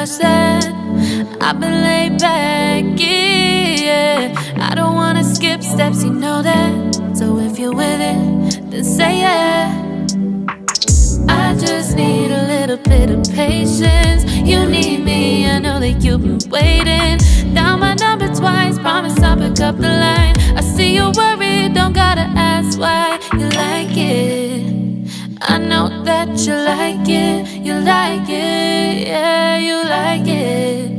rush that. I've been laid back, yeah. I don't wanna skip steps, you know that. So if you're with it, then say yeah. I just need a little bit of patience. You need me, I know that you've been waiting. Down my number twice, promise I'll pick up the line. I see you worried, don't gotta ask why. You like it, I know that you like it. You like it, yeah, you like it.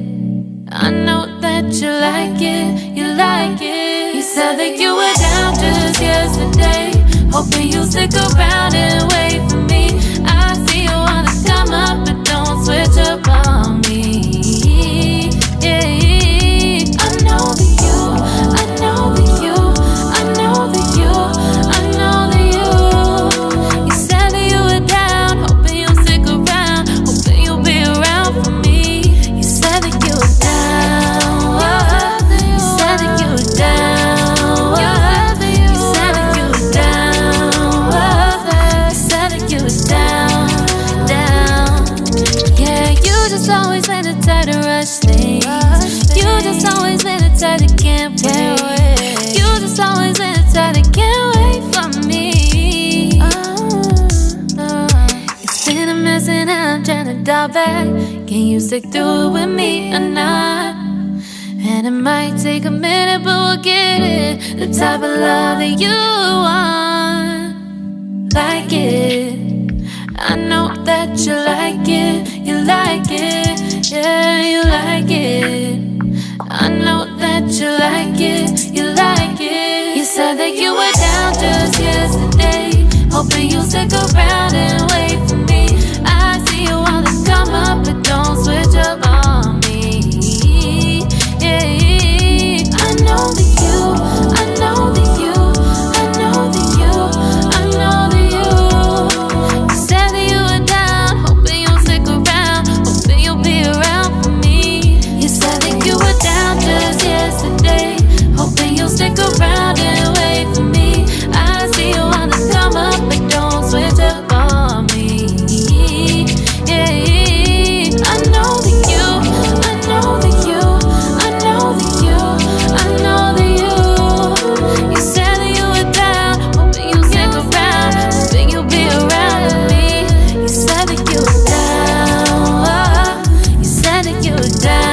I know that you like it, you like it. You said that you were down just yesterday, hoping you'll stick around and wait for me. I see you wanna come up, but don't switch up on me. Yeah, I know that you, I know that you, I know that you, I know that you. You said that you were down, hoping you'll stick around, hoping you'll be around for me. You said that you were down, you said that you were down, you said that you were down, you said that you were down, down. Yeah, you just always been the type to rush things. You just always been the type that can't wait. You just always been the type that can't wait for me. It's been a mess and I'm trying to dial back. Can you stick through it with me or not? And it might take a minute, but we'll get it. The type of love that you want. Like it, I know that you like it. You like it, yeah, you like it. I know that you like it. You like it. You said that you were down just yesterday, hoping you'll stick around and wait for me. I see you wanna come up, but don't switch up on me. Yeah, I know that you, I know that you, I know that you, I know that you. You said that you were down, hoping you'll stick around, hoping you'll be around for me. You said that you were down just yesterday, hoping you'll stick around and wait for me. I see you wanna come up, but don't switch up on me. Yeah, I know that you, I know that you, I know that you, I know that you. You said that you were down, hoping you'll stick around, hoping you'll be around with me. You said that you were down, you said that you were down.